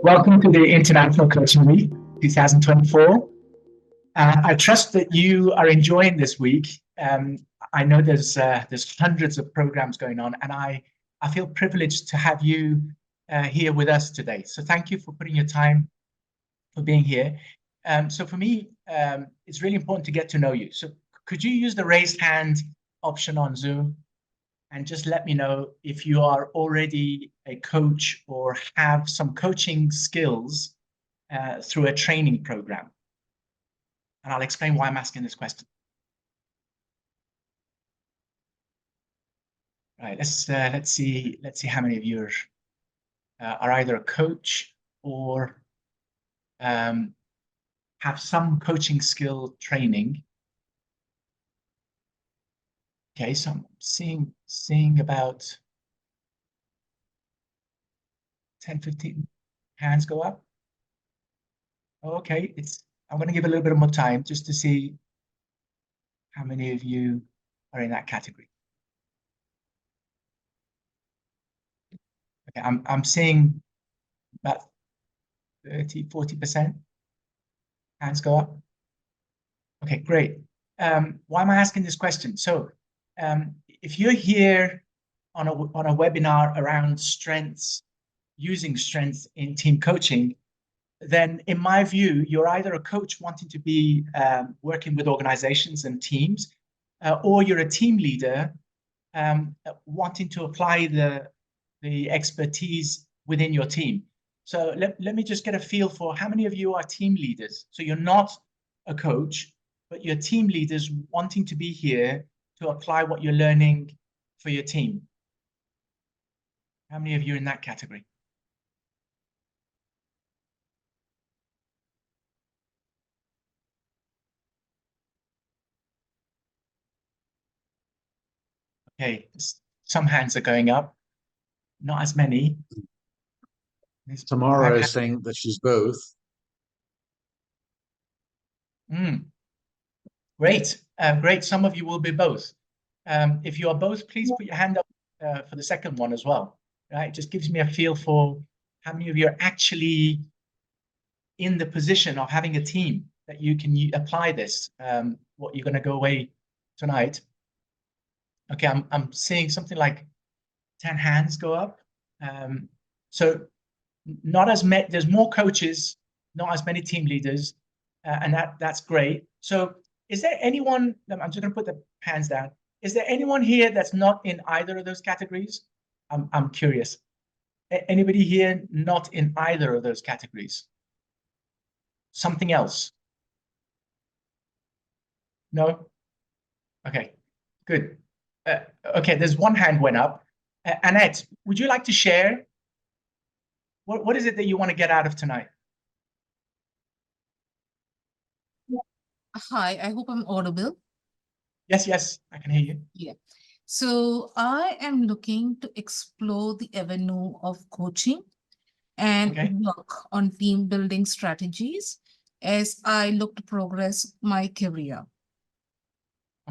Welcome to the International Coaching Week 2024. I trust that you are enjoying this week. I know there's hundreds of programs going on, and I feel privileged to have you here with us today. So thank you for putting your time, for being here. So for me, it's really important to get to know you. So could you use the raised hand option on Zoom and just let me know if you are already a coach or have some coaching skills through a training program. And I'll explain why I'm asking this question. All right, let's see how many of you are either a coach or have some coaching skill training. Okay, so I'm seeing about 10, 15 hands go up. Okay, I'm going to give a little bit more time just to see how many of you are in that category. Okay, I'm seeing about 30, 40% hands go up. Okay, great. Why am I asking this question? So if you're here on a webinar around strengths, using strengths in team coaching, then in my view, you're either a coach wanting to be working with organizations and teams, or you're a team leader wanting to apply the expertise within your team. So let me just get a feel for how many of you are team leaders. So you're not a coach, but you're team leaders wanting to be here to apply what you're learning for your team. How many of you are in that category? Okay, some hands are going up, not as many. Tamara is saying that she's both. Great, great. Some of you will be both. If you are both, please put your hand up for the second one as well. Right, it just gives me a feel for how many of you are actually in the position of having a team that you can apply this. What you're going to go away tonight. Okay, I'm seeing something like 10 hands go up. So not as many. There's more coaches, not as many team leaders, and that's great. So is there anyone? I'm just going to put the hands down. Is there anyone here that's not in either of those categories? I'm curious. Anybody here not in either of those categories? Something else? No? Okay, good. Okay, there's one hand went up. Annette, would you like to share? What is it that you want to get out of tonight? Hi, I hope I'm audible. Yes, I can hear you. Yeah. So I am looking to explore the avenue of coaching and work on team building strategies as I look to progress my career.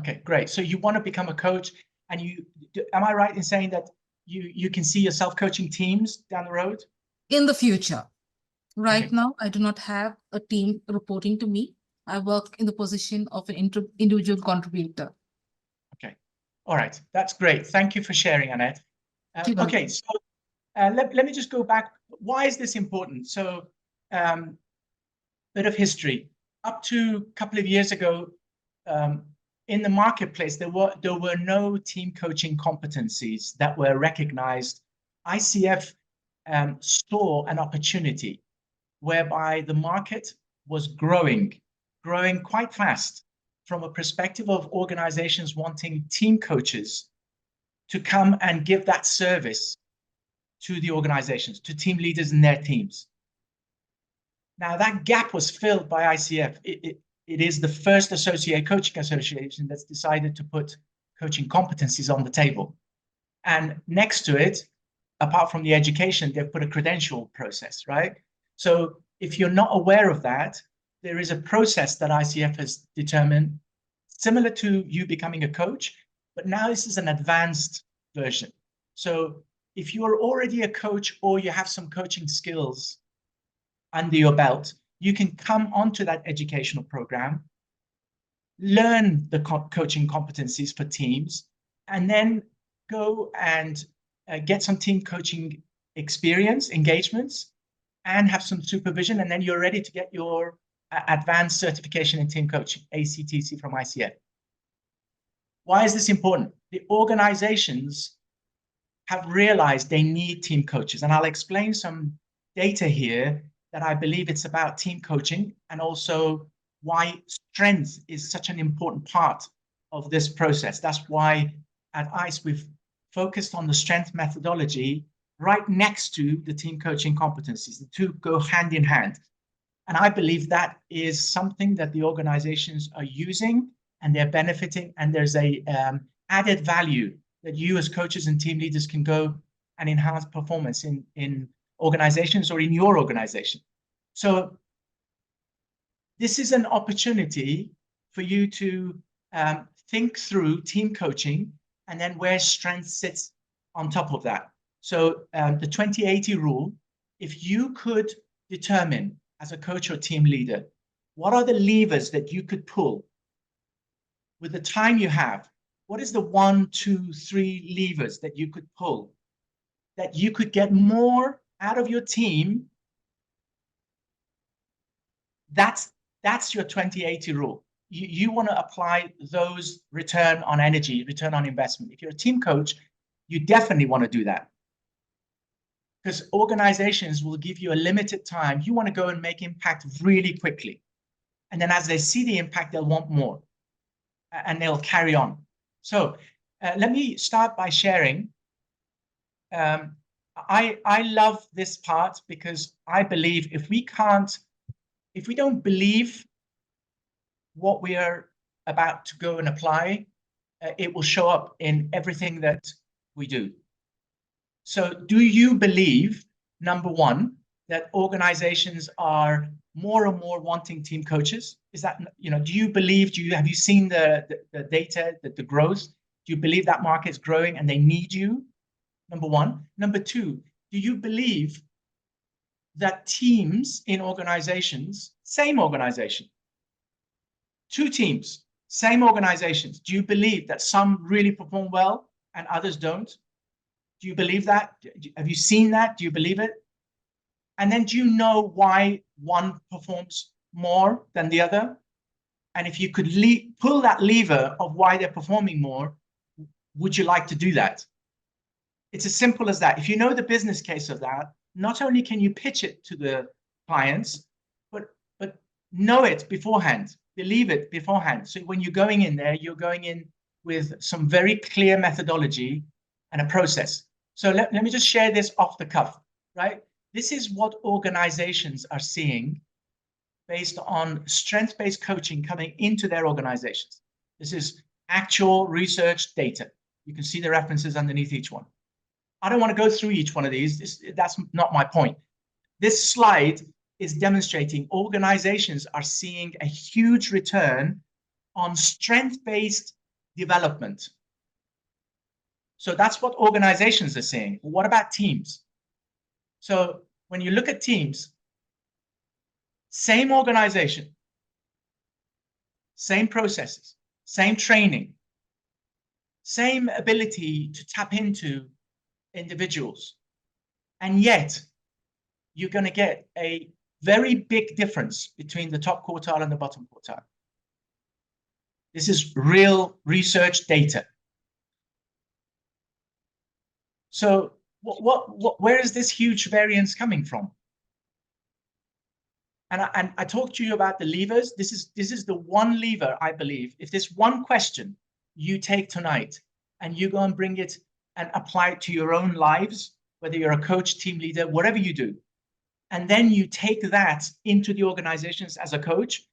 Okay, great. So you want to become a coach, and am I right in saying that you can see yourself coaching teams down the road? In the future. Right now, I do not have a team reporting to me. I work in the position of an individual contributor. Okay. All right. That's great. Thank you for sharing, Annette. Okay, so let me just go back. Why is this important? So bit of history. Up to a couple of years ago, in the marketplace, there were no team coaching competencies that were recognized. ICF saw an opportunity whereby the market was growing quite fast from a perspective of organizations wanting team coaches to come and give that service to the organizations, to team leaders and their teams. Now that gap was filled by ICF. It is the first coaching association that's decided to put coaching competencies on the table. And next to it, apart from the education, they've put a credential process, right? So if you're not aware of that, there is a process that ICF has determined, similar to you becoming a coach, but now this is an advanced version. So if you are already a coach or you have some coaching skills, under your belt, you can come onto that educational program, learn the coaching competencies for teams, and then go and get some team coaching experience, engagements, and have some supervision, and then you're ready to get your advanced certification in team coaching, ACTC from ICF. Why is this important? The organizations have realized they need team coaches, and I'll explain some data here that I believe it's about team coaching and also why strength is such an important part of this process. That's why at ICE we've focused on the strength methodology right next to the team coaching competencies. The two go hand in hand. And I believe that is something that the organizations are using and they're benefiting, and there's a added value that you as coaches and team leaders can go and enhance performance in organizations or in your organization. So this is an opportunity for you to think through team coaching and then where strength sits on top of that. So the 20/80 rule, if you could determine as a coach or team leader, what are the levers that you could pull with the time you have? What is the 1, 2, 3 levers that you could pull that you could get more out of your team? That's your 20/80 rule. You want to apply those return on energy, return on investment. If you're a team coach, you definitely want to do that, because organizations will give you a limited time. You want to go and make impact really quickly. And then as they see the impact, they'll want more and they'll carry on. So let me start by sharing. I love this part because I believe if we don't believe what we are about to go and apply, it will show up in everything that we do. So do you believe, number one, that organizations are more and more wanting team coaches? Is that, do you believe, have you seen the data, the growth? Do you believe that market's growing and they need you? Number one. Number two, do you believe that teams in organizations, same organization, 2 teams, same organizations, do you believe that some really perform well and others don't? Do you believe that? Have you seen that? Do you believe it? And then do you know why one performs more than the other? And if you could pull that lever of why they're performing more, would you like to do that? It's as simple as that. If you know the business case of that, not only can you pitch it to the clients, but know it beforehand, believe it beforehand. So when you're going in there, you're going in with some very clear methodology and a process. So let me just share this off the cuff, right? This is what organizations are seeing based on strength-based coaching coming into their organizations. This is actual research data. You can see the references underneath each one. I don't want to go through each one of these. That's not my point. This slide is demonstrating organizations are seeing a huge return on strength-based development. So that's what organizations are seeing. What about teams? So when you look at teams, same organization, same processes, same training, same ability to tap into individuals, and yet you're going to get a very big difference between the top quartile and the bottom quartile. This is real research data. So where is this huge variance coming from? And I talked to you about the levers. This is the one lever, I believe. If this one question you take tonight and you go and bring it and apply it to your own lives, whether you're a coach, team leader, whatever you do, and then you take that into the organizations as a coach,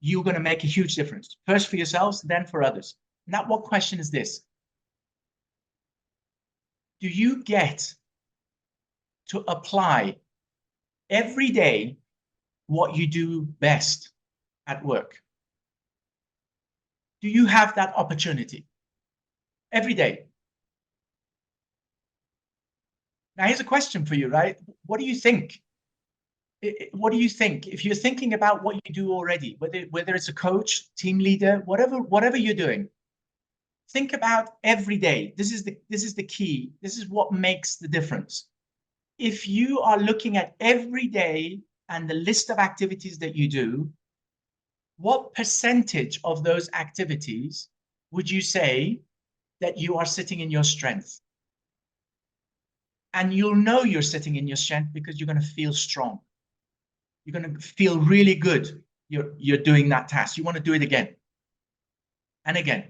you're going to make a huge difference. First for yourselves, then for others. Now, what question is this? Do you get to apply every day what you do best at work? Do you have that opportunity every day? Now, here's a question for you, right? What do you think? what do you think? If you're thinking about what you do already, whether it's a coach, team leader, whatever you're doing, think about every day. This is the key. This is what makes the difference. If you are looking at every day and the list of activities that you do, what percentage of those activities would you say that you are sitting in your strength? And you'll know you're sitting in your strength because you're going to feel strong. You're going to feel really good. You're doing that task. You want to do it again and again.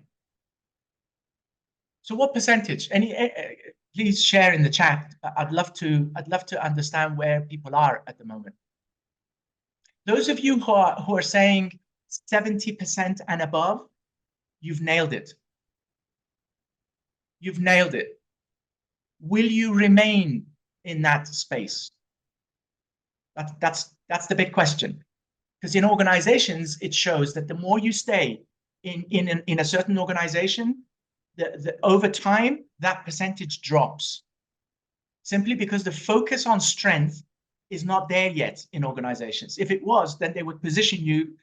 So what percentage? Please share in the chat. I'd love to understand where people are at the moment. Those of you who are saying 70% and above, you've nailed it. You've nailed it. Will you remain in that space? That's the big question. Because in organizations, it shows that the more you stay in a certain organization, over time, that percentage drops. Simply because the focus on strength is not there yet in organizations. If it was, then they would position you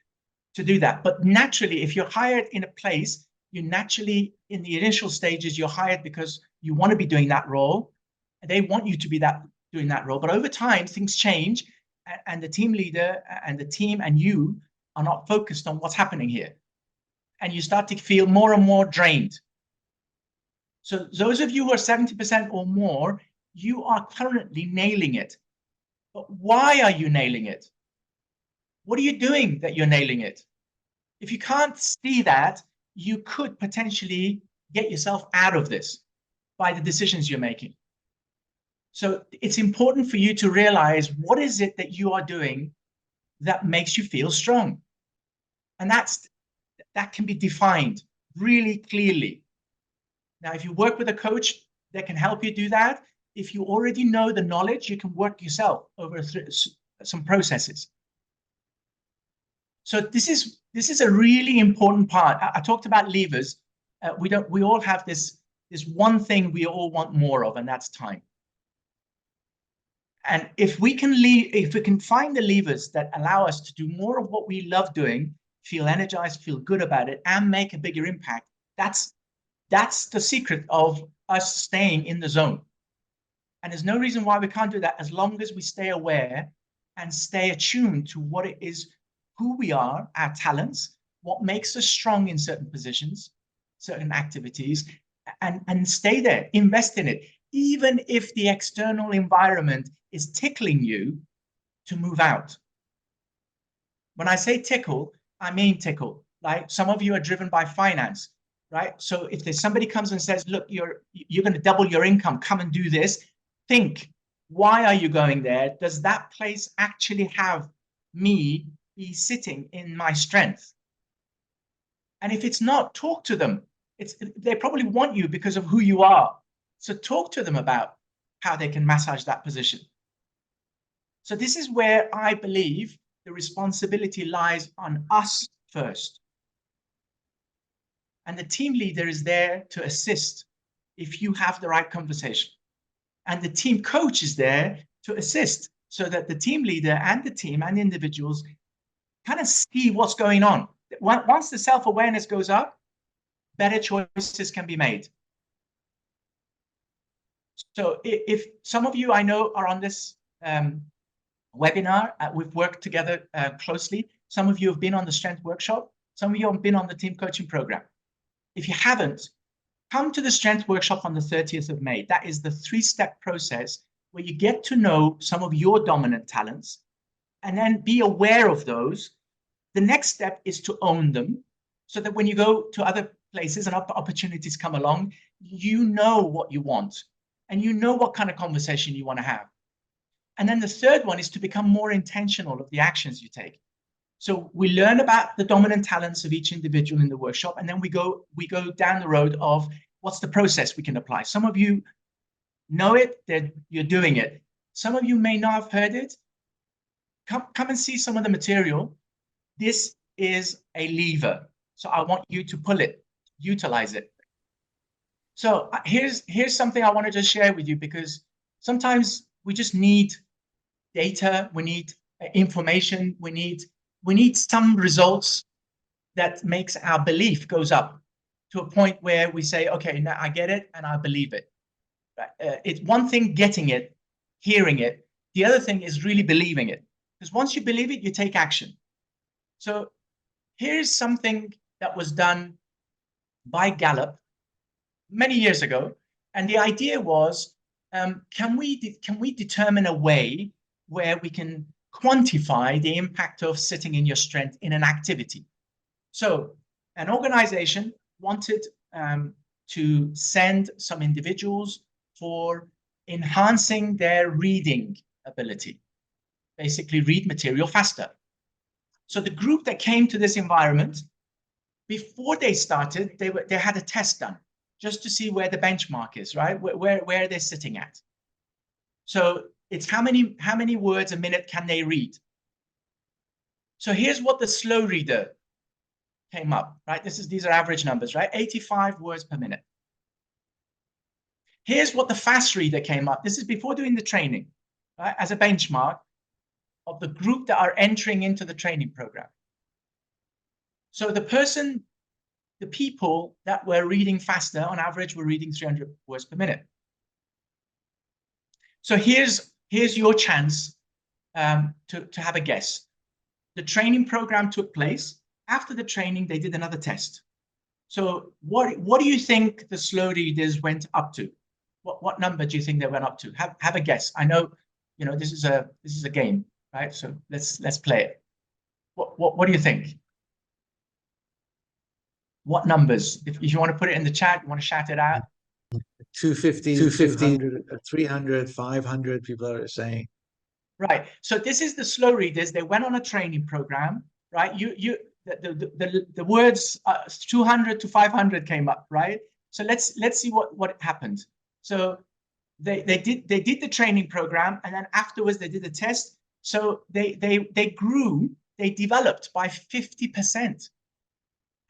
to do that. But naturally, if you're hired in a place, you naturally, in the initial stages, you're hired because you want to be doing that role. And they want you to be doing that role. But over time, things change, and the team leader and the team and you are not focused on what's happening here. And you start to feel more and more drained. So those of you who are 70% or more, you are currently nailing it. But why are you nailing it? What are you doing that you're nailing it? If you can't see that, you could potentially get yourself out of this by the decisions you're making. So it's important for you to realize, what is it that you are doing that makes you feel strong? And that can be defined really clearly. Now, if you work with a coach that can help you do that, if you already know the knowledge, you can work yourself over some processes. So this is a really important part. I talked about levers. We all have this one thing we all want more of, and that's time. And if we can find the levers that allow us to do more of what we love doing, feel energized, feel good about it, and make a bigger impact, that's the secret of us staying in the zone. And there's no reason why we can't do that, as long as we stay aware and stay attuned to what it is, who we are, our talents, what makes us strong in certain positions, certain activities, and stay there, invest in it, even if the external environment is tickling you to move out. When I say tickle, I mean tickle. Like, some of you are driven by finance, right? So if there's somebody comes and says, look, you're going to double your income, come and do this, think, why are you going there? Does that place actually have me be sitting in my strength? And if it's not, talk to them. They probably want you because of who you are. So talk to them about how they can massage that position. So this is where I believe the responsibility lies on us first. And the team leader is there to assist if you have the right conversation. And the team coach is there to assist so that the team leader and the team and individuals kind of see what's going on. Once the self-awareness goes up, better choices can be made. So if some of you I know are on this webinar, we've worked together closely. Some of you have been on the strength workshop. Some of you have been on the team coaching program. If you haven't, come to the strength workshop on the 30th of May. That is the 3-step process where you get to know some of your dominant talents and then be aware of those. The next step is to own them, so that when you go to other places and opportunities come along, you know what you want and you know what kind of conversation you want to have. And then the third one is to become more intentional of the actions you take. So we learn about the dominant talents of each individual in the workshop, and then we go down the road of what's the process we can apply. Some of you know it, that you're doing it. Some of you may not have heard it. Come and see some of the material. This is a lever. So I want you to pull it, utilize it. So here's something I wanted to share with you, because sometimes we just need data, we need information. We need some results that makes our belief goes up to a point where we say, okay, now I get it and I believe it. It's one thing getting it, hearing it. The other thing is really believing it. Because once you believe it, you take action. So here's something that was done by Gallup many years ago. And the idea was, can we determine a way where we can quantify the impact of sitting in your strength in an activity? So an organization wanted to send some individuals for enhancing their reading ability, basically read material faster. So the group that came to this environment, before they started, they had a test done just to see where the benchmark is, right? Where they're sitting at. So it's how many words a minute can they read? So here's what the slow reader came up, right? These are average numbers, right? 85 words per minute. Here's what the fast reader came up. This is before doing the training, right? As a benchmark of the group that are entering into the training program. So the people that were reading faster on average were reading 300 words per minute. So here's your chance to have a guess. The training program took place. After the training, they did another test. So what do you think the slow readers went up to? What number do you think they went up to? Have a guess. I know, this is a game, right? So let's play it. What do you think? What numbers? If you want to put it in the chat, you want to shout it out. 250, 200, 300, 500 people are saying. Right. So this is the slow readers. They went on a training program, right? The words 200 to 500 came up, right? So let's see what happened. So they did the training program, and then afterwards they did the test. So they grew, they developed by 50%.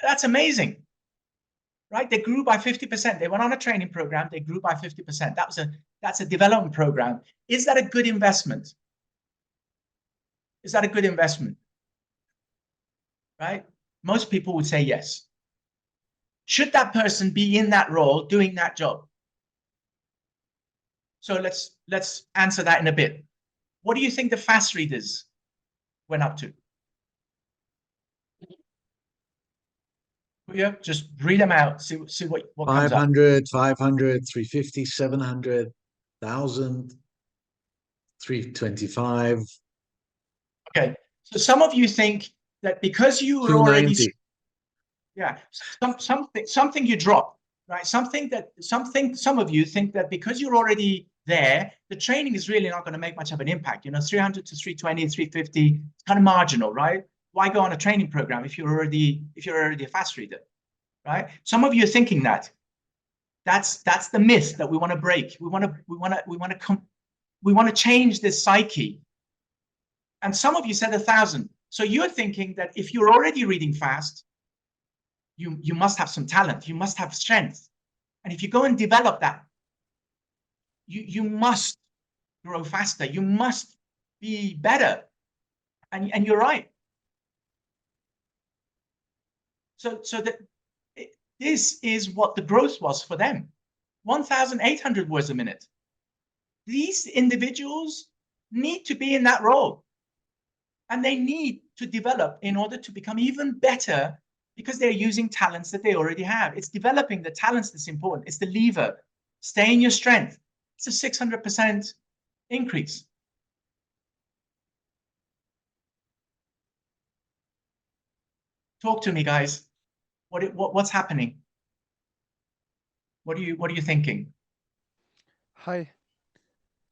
That's amazing, right? They grew by 50%. They went on a training program. They grew by 50%. That's a development program. Is that a good investment? Is that a good investment? Right? Most people would say yes. Should that person be in that role doing that job? So let's answer that in a bit. What do you think the fast readers went up to? Yeah, just read them out. See what 500, 500, 350, 700, 1,000, 325. Okay, so some of you think that because you were already, yeah, something you dropped, right? Some of you think that because you're already there, the training is really not going to make much of an impact. 300 to 320, 350, it's kind of marginal, right? Why go on a training program if you're already a fast reader, right? Some of you are thinking that. That's the myth that we want to break. We want to change this psyche. And some of you said 1,000. So you're thinking that if you're already reading fast, you must have some talent, you must have strength. And if you go and develop that, you must grow faster, you must be better. And you're right. So that this is what the growth was for them. 1,800 words a minute. These individuals need to be in that role. And they need to develop in order to become even better, because they're using talents that they already have. It's developing the talents that's important. It's the lever. Stay in your strength. It's a 600% increase. Talk to me, guys. What's happening? What are you thinking? Hi.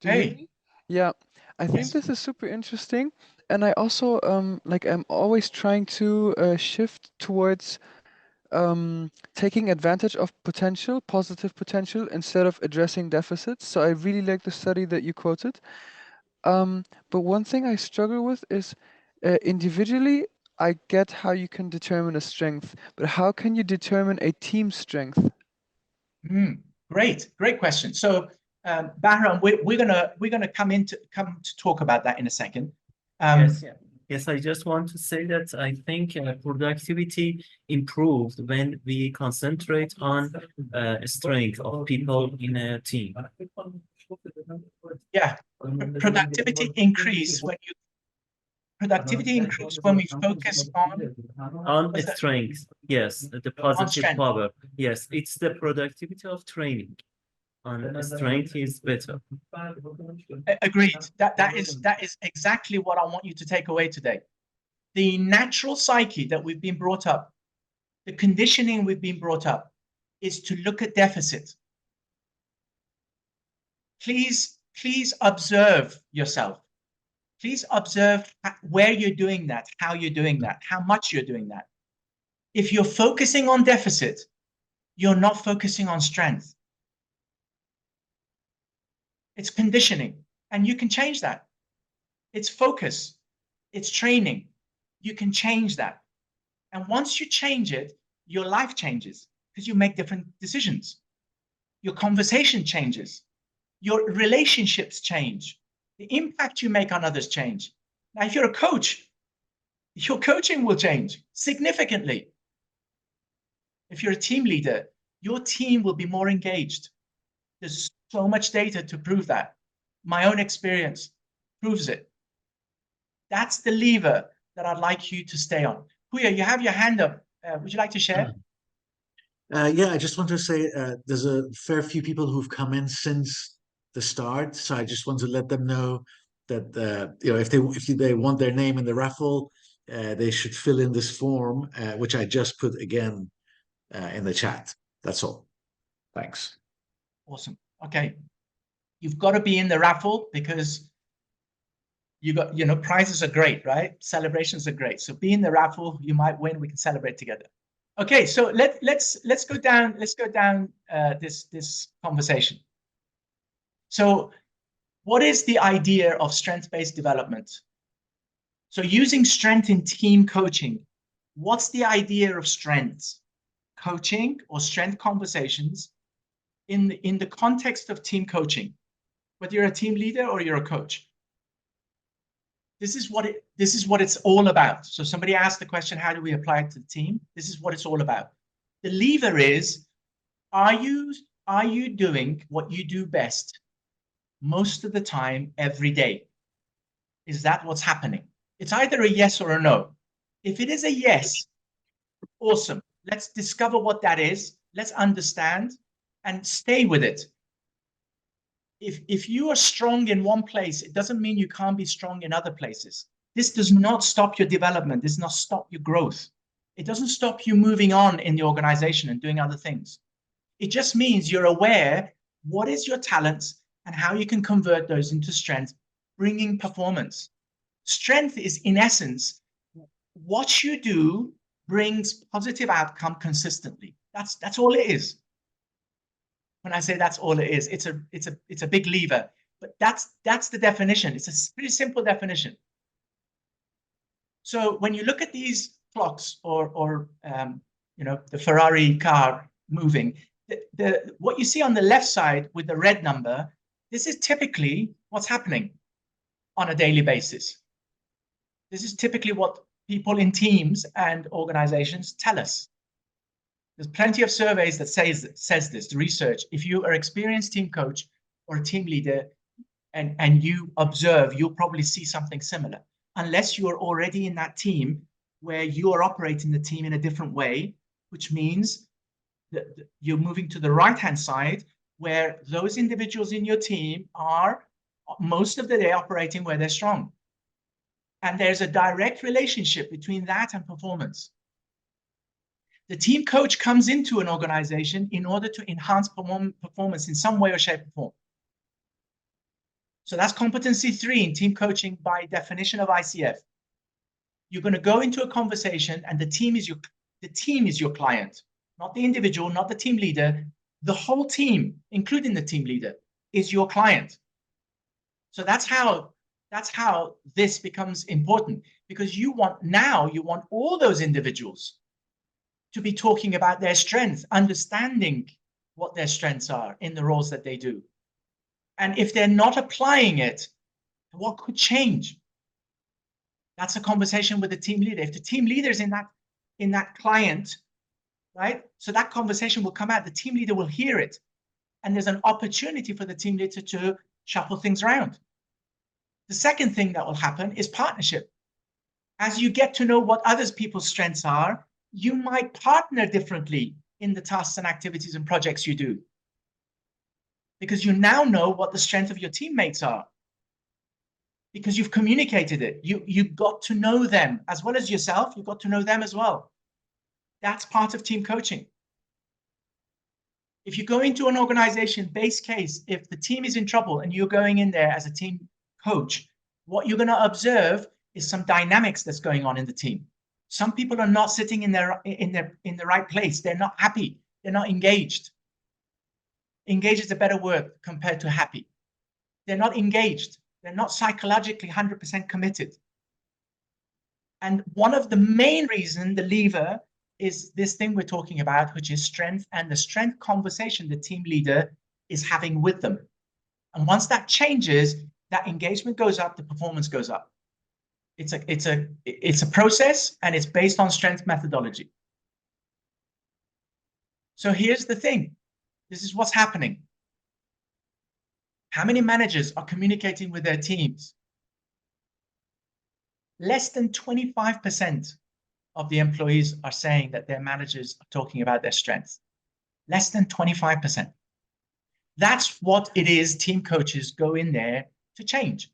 Hey. Yeah, I think Yes. this is super interesting, and I also I'm always trying to shift towards taking advantage of potential, positive potential, instead of addressing deficits. So I really like the study that you quoted. But one thing I struggle with is individually, I get how you can determine a strength, but how can you determine a team strength? Great question. So Bahram, we're gonna come to talk about that in a second. Yes, I just want to say that I think productivity improved when we concentrate on strength of people in a team. Yeah, productivity increase when we focus On what's that? strength, yes, the positive strength. power. Yes, it's the productivity of training. On strength is better. Agreed. That is exactly what I want you to take away today. The natural psyche that we've been brought up, the conditioning we've been brought up, is to look at deficit. Please observe yourself. Please observe where you're doing that, how you're doing that, how much you're doing that. If you're focusing on deficit, you're not focusing on strength. It's conditioning, and you can change that. It's focus, it's training. You can change that. And once you change it, your life changes because you make different decisions. Your conversation changes. Your relationships change. The impact you make on others change. Now, if you're a coach, your coaching will change significantly. If you're a team leader, your team will be more engaged. There's so much data to prove that. My own experience proves it. That's the lever that I'd like you to stay on. Puya, you have your hand up. Would you like to share? Yeah, I just want to say there's a fair few people who've come in since the start, so I just want to let them know that if they want their name in the raffle, they should fill in this form, which I just put again in the chat. That's all. Thanks. Awesome. Okay, you've got to be in the raffle because prizes are great, right? Celebrations are great. So be in the raffle. You might win. We can celebrate together. Okay, so let's go down this conversation. So what is the idea of strength-based development? So using strength in team coaching, what's the idea of strengths coaching or strength conversations in the context of team coaching, whether you're a team leader or you're a coach? This is what it's all about. So somebody asked the question, how do we apply it to the team? This is what it's all about. The lever is, are you doing what you do best most of the time, every day? Is that what's happening? It's either a yes or a no. If it is a yes, awesome. Let's discover what that is. Let's understand and stay with it. If you are strong in one place, it doesn't mean you can't be strong in other places. This does not stop your development. This does not stop your growth. It doesn't stop you moving on in the organization and doing other things. It just means you're aware what is your talents and how you can convert those into strength, bringing performance. Strength is, in essence, what you do brings positive outcome consistently. That's all it is. When I say that's all it is, it's a big lever, but that's the definition. It's a pretty simple definition. So when you look at these clocks or the Ferrari car moving, what you see on the left side with the red number, this is typically what's happening on a daily basis. This is typically what people in teams and organizations tell us. There's plenty of surveys that says this, the research. If you are an experienced team coach or a team leader and you observe, you'll probably see something similar. Unless you're already in that team where you are operating the team in a different way, which means that you're moving to the right-hand side where those individuals in your team are most of the day operating where they're strong. And there's a direct relationship between that and performance. The team coach comes into an organization in order to enhance performance in some way or shape or form. So that's competency 3 in team coaching by definition of ICF. You're going to go into a conversation and the team is your client, not the individual, not the team leader. The whole team, including the team leader, is your client. So that's how this becomes important, because you want all those individuals to be talking about their strengths, understanding what their strengths are in the roles that they do. And if they're not applying it, what could change? That's a conversation with the team leader. If the team leader is in that client, right? So that conversation will come out. The team leader will hear it. And there's an opportunity for the team leader to shuffle things around. The second thing that will happen is partnership. As you get to know what other people's strengths are, you might partner differently in the tasks and activities and projects you do. Because you now know what the strength of your teammates are. Because you've communicated it. You got to know them as well as yourself. You got to know them as well. That's part of team coaching. If you go into an organization, base case, if the team is in trouble and you're going in there as a team coach, what you're going to observe is some dynamics that's going on in the team. Some people are not sitting in the right place. They're not happy. They're not engaged. Engaged is a better word compared to happy. They're not engaged. They're not psychologically 100% committed. And one of the main reasons, the lever, is this thing we're talking about, which is strength, and the strength conversation the team leader is having with them. And once that changes, that engagement goes up, the performance goes up. It's a process, and it's based on strength methodology. So here's the thing. This is what's happening. How many managers are communicating with their teams? Less than 25% of the employees are saying that their managers are talking about their strengths. Less than 25%. That's what it is team coaches go in there to change.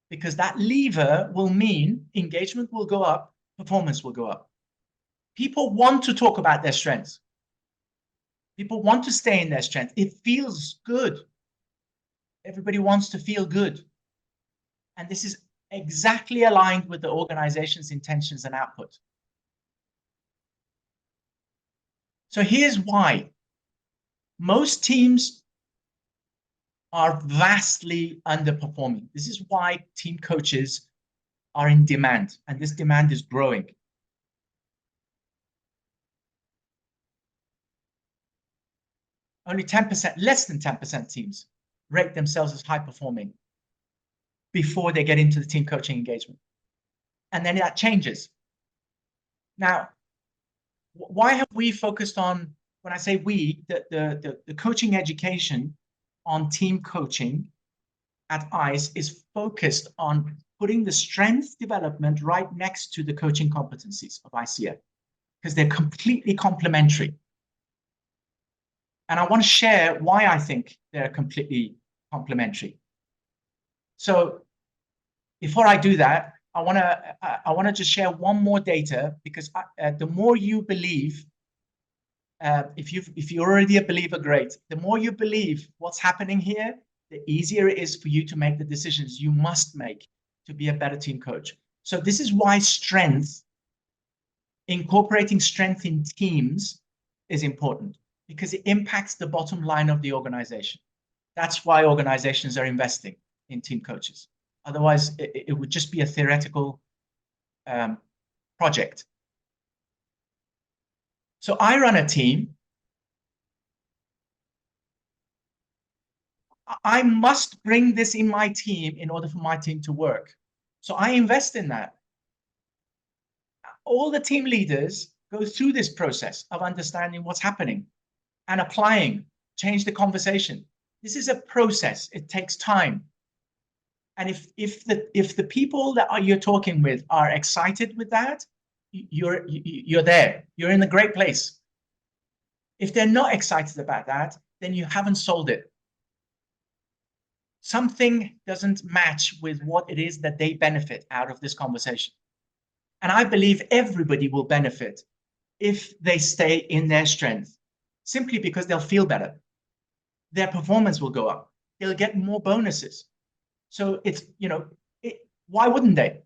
Because that lever will mean engagement will go up, performance will go up. People want to talk about their strengths. People want to stay in their strength. It feels good. Everybody wants to feel good. And this is exactly aligned with the organization's intentions and output. So here's why. Most teams are vastly underperforming. This is why team coaches are in demand, and this demand is growing. Only 10%, less than 10% teams rate themselves as high performing before they get into the team coaching engagement. And then that changes. Now, why have we focused on, when I say we, the coaching education on team coaching at ICE is focused on putting the strength development right next to the coaching competencies of ICF, because they're completely complementary. And I want to share why I think they're completely complementary. So before I do that, I want to just share one more data, because the more you believe, if you're already a believer, great. The more you believe what's happening here, the easier it is for you to make the decisions you must make to be a better team coach. So this is why strength, incorporating strength in teams, is important, because it impacts the bottom line of the organization. That's why organizations are investing in team coaches. Otherwise, it would just be a theoretical project. So I run a team. I must bring this in my team in order for my team to work. So I invest in that. All the team leaders go through this process of understanding what's happening and applying, change the conversation. This is a process. It takes time. And if the people that you're talking with are excited with that, you're there. You're in a great place. If they're not excited about that, then you haven't sold it. Something doesn't match with what it is that they benefit out of this conversation. And I believe everybody will benefit if they stay in their strength, simply because they'll feel better. Their performance will go up. They'll get more bonuses. So it's, why wouldn't they?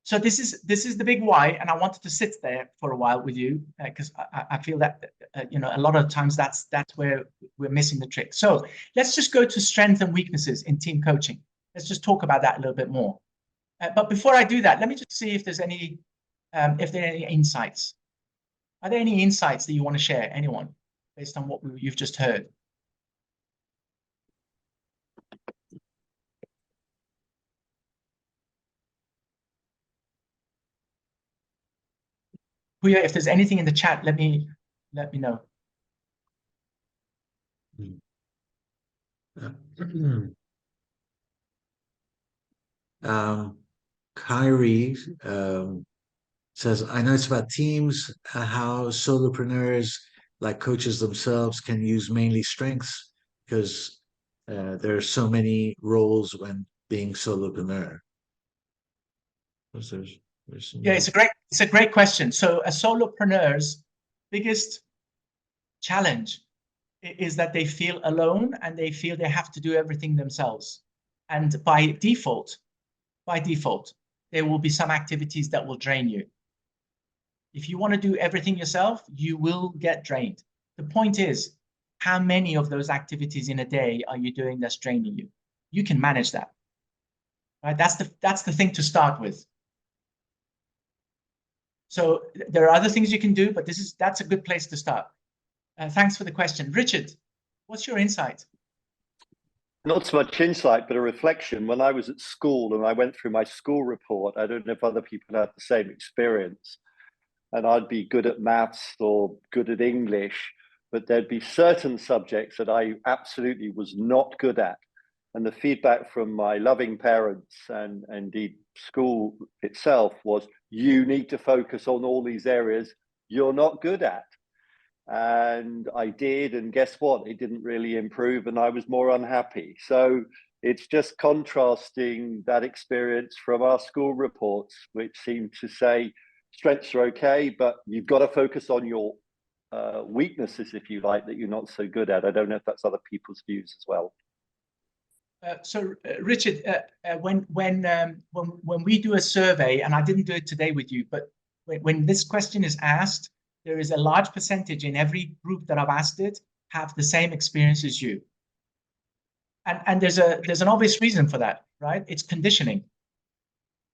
So this is the big why, and I wanted to sit there for a while with you, because I feel that a lot of times that's where we're missing the trick. So let's just go to strengths and weaknesses in team coaching. Let's just talk about that a little bit more. But before I do that, let me just see if there's any insights. Are there any insights that you want to share, anyone, based on what you've just heard? Puya, if there's anything in the chat, let me know. Kyrie says, I know it's about teams, how solopreneurs, like coaches themselves, can use mainly strengths because there are so many roles when being solopreneur. Yeah, it's a great question. So a solopreneur's biggest challenge is that they feel alone and they feel they have to do everything themselves. And by default, there will be some activities that will drain you. If you want to do everything yourself, you will get drained. The point is, how many of those activities in a day are you doing that's draining you? You can manage that, right? That's the thing to start with. So there are other things you can do, but that's a good place to start. Thanks for the question. Richard, what's your insight? Not so much insight, but a reflection. When I was at school and I went through my school report, I don't know if other people had the same experience, and I'd be good at maths or good at English, but there'd be certain subjects that I absolutely was not good at. And the feedback from my loving parents and indeed school itself was, you need to focus on all these areas you're not good at. And I did, and guess what? It didn't really improve, and I was more unhappy. So it's just contrasting that experience from our school reports, which seem to say strengths are okay, but you've got to focus on your weaknesses, if you like, that you're not so good at. I don't know if that's other people's views as well. Richard, when we do a survey, and I didn't do it today with you, but when this question is asked, there is a large percentage in every group that I've asked it have the same experience as you. And there's an obvious reason for that, right? It's conditioning.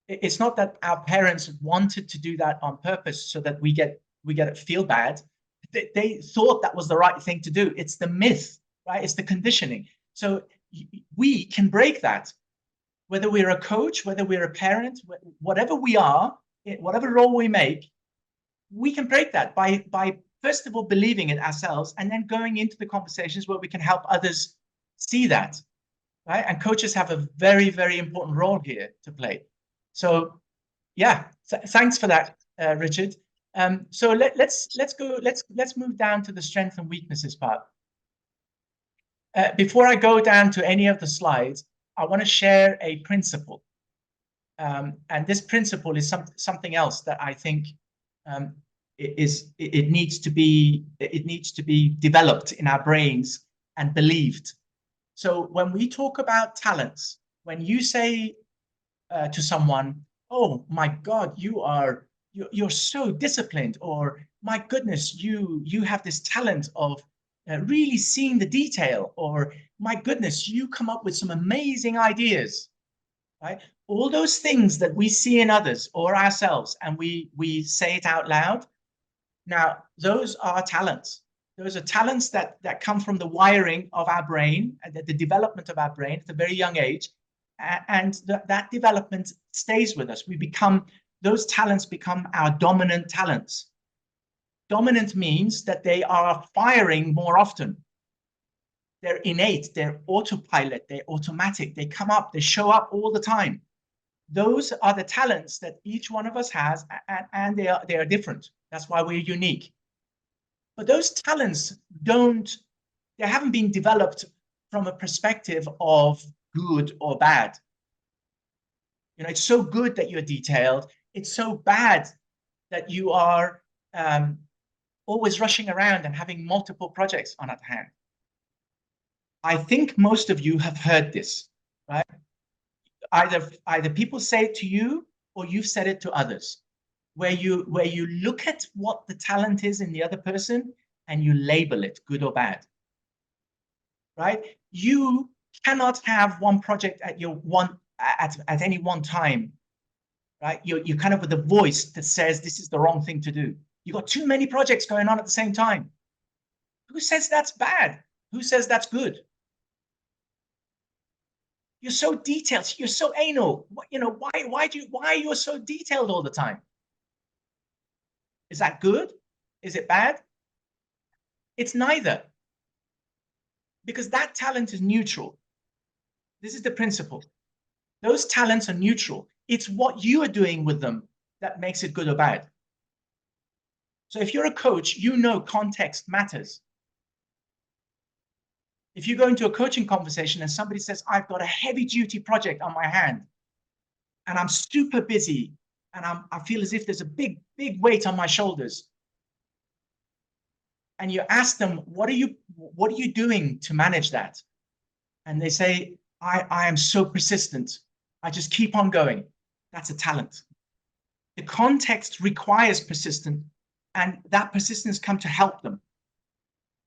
It's not that our parents wanted to do that on purpose so that we get feel bad. They thought that was the right thing to do. It's the myth, right? It's the conditioning. So we can break that. Whether we're a coach, whether we're a parent, whatever we are, whatever role we make, we can break that by first of all believing it ourselves, and then going into the conversations where we can help others see that, right? And coaches have a very, very important role here to play. So yeah, thanks for that, Richard. So let's move down to the strengths and weaknesses part. Before I go down to any of the slides, I want to share a principle. And this principle is something else that I think it needs to be developed in our brains and believed. So when we talk about talents, when you say to someone, "Oh my God, you're so disciplined," or "My goodness, you have this talent of really seeing the detail," or "My goodness, you come up with some amazing ideas," right? All those things that we see in others or ourselves, and we say it out loud. Now, those are talents. Those are talents that come from the wiring of our brain, the development of our brain at a very young age, and that development stays with us. Those talents become our dominant talents. Dominant means that they are firing more often. They're innate, they're autopilot, they're automatic, they come up, they show up all the time. Those are the talents that each one of us has, and they are different. That's why we're unique. But those talents they haven't been developed from a perspective of good or bad. You know, it's so good that you're detailed. It's so bad that you are always rushing around and having multiple projects on at hand. I think most of you have heard this, right? Either people say it to you or you've said it to others, where you look at what the talent is in the other person and you label it good or bad, right? You cannot have one project at any one time, right? You're kind of with a voice that says this is the wrong thing to do. You've got too many projects going on at the same time. Who says that's bad? Who says that's good? You're so detailed. You're so anal. You know, why you're so detailed all the time? Is that good? Is it bad? It's neither. Because that talent is neutral. This is the principle. Those talents are neutral. It's what you are doing with them that makes it good or bad. So if you're a coach, you know context matters. If you go into a coaching conversation and somebody says, I've got a heavy duty project on my hand and I'm super busy and I feel as if there's a big weight on my shoulders. And you ask them, what are you doing to manage that? And they say, I am so persistent. I just keep on going. That's a talent. The context requires persistence, and that persistence comes to help them.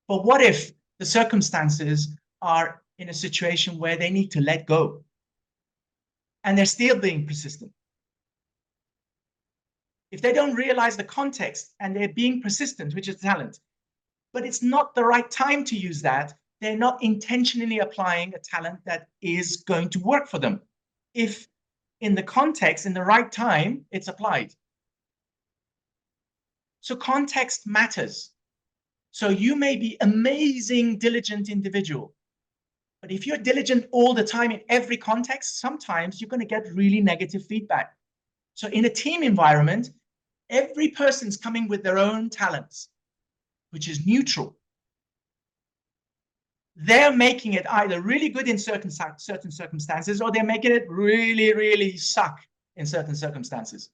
But what if the circumstances are in a situation where they need to let go and they're still being persistent? If they don't realize the context and they're being persistent, which is talent, but it's not the right time to use that, they're not intentionally applying a talent that is going to work for them. If in the context, in the right time, it's applied. So context matters. So you may be amazing, diligent individual, but if you're diligent all the time in every context, sometimes you're going to get really negative feedback. So in a team environment, every person's coming with their own talents, which is neutral. They're making it either really good in certain circumstances, or they're making it really, really suck in certain circumstances.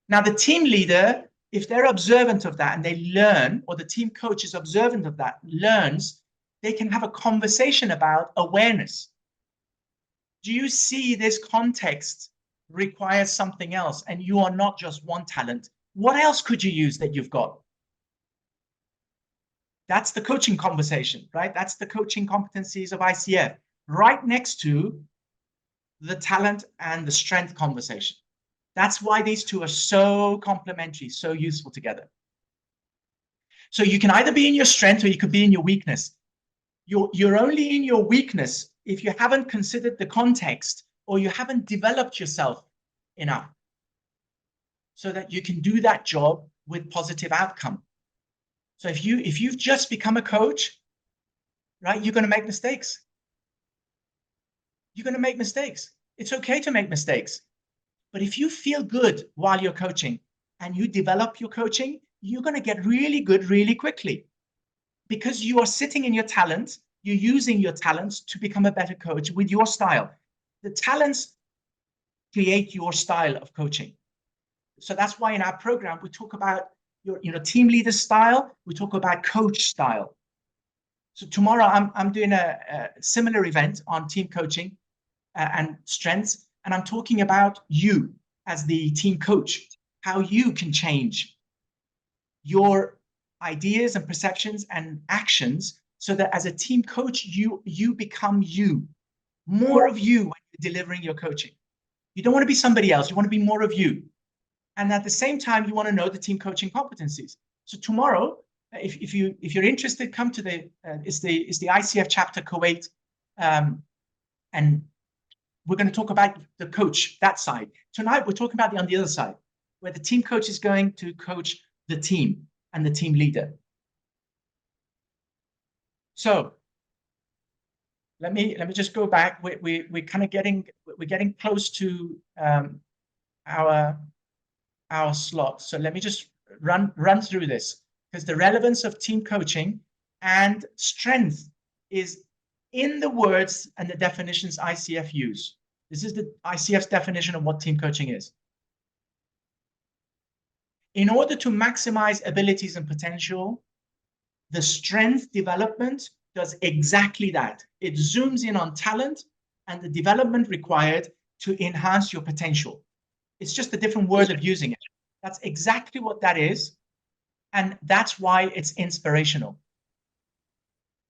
Now, the team leader, if they're observant of that and they learn, or the team coach is observant of that, learns, they can have a conversation about awareness. Do you see this context requires something else and you are not just one talent? What else could you use that you've got? That's the coaching conversation, right? That's the coaching competencies of ICF, right next to the talent and the strength conversation. That's why these two are so complementary, so useful together. So you can either be in your strength or you could be in your weakness. You're only in your weakness if you haven't considered the context or you haven't developed yourself enough so that you can do that job with positive outcome. So if you've just become a coach, right, you're going to make mistakes. You're going to make mistakes. It's okay to make mistakes. But if you feel good while you're coaching and you develop your coaching, you're going to get really good really quickly because you are sitting in your talent. You're using your talents to become a better coach with your style. The talents create your style of coaching. So that's why in our program, we talk about your team leader style. We talk about coach style. So tomorrow I'm doing a similar event on team coaching and strengths. And I'm talking about you as the team coach, how you can change your ideas and perceptions and actions so that as a team coach, you become you, more of you when you're delivering your coaching. You don't want to be somebody else. You want to be more of you. And at the same time, you want to know the team coaching competencies. So tomorrow, if you're interested, come to the ICF chapter Kuwait, and we're going to talk about the coach, that side. Tonight, we're talking about on the other side, where the team coach is going to coach the team and the team leader. So let me just go back. We're kind of getting close to our slot. So let me just run through this, because the relevance of team coaching and strength is in the words and the definitions ICF use. This is the ICF's definition of what team coaching is. In order to maximize abilities and potential, the strength development does exactly that. It zooms in on talent and the development required to enhance your potential. It's just a different word of using it. That's exactly what that is. And that's why it's inspirational.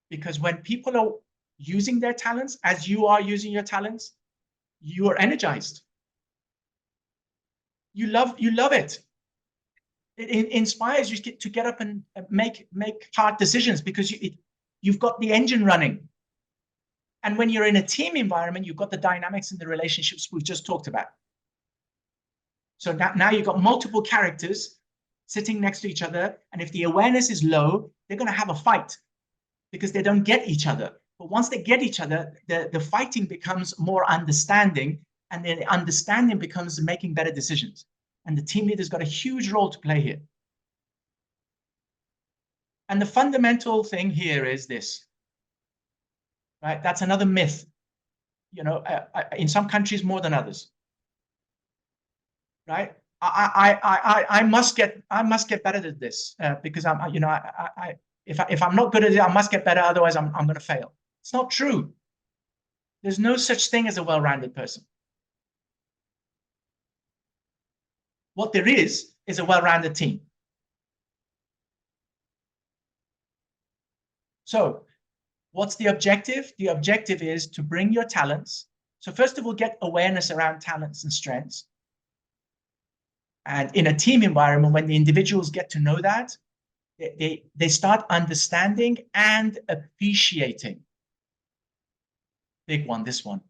Because when people are using their talents, as you are using your talents, you are energized. You love it. It inspires you to get up and make hard decisions because you've got the engine running. And when you're in a team environment, you've got the dynamics and the relationships we've just talked about. So now you've got multiple characters sitting next to each other, and if the awareness is low, they're going to have a fight because they don't get each other. But once they get each other, the fighting becomes more understanding, and then the understanding becomes making better decisions. And the team leader's got a huge role to play here. And the fundamental thing here is this, right? That's another myth. You know, in some countries more than others, right? I must get better at this because I'm, you know, if I'm not good at it, I must get better. Otherwise, I'm going to fail. It's not true. There's no such thing as a well-rounded person. What there is a well-rounded team. So what's the objective? The objective is to bring your talents. So first of all, get awareness around talents and strengths. And in a team environment, when the individuals get to know that, they start understanding and appreciating. Big one, this one.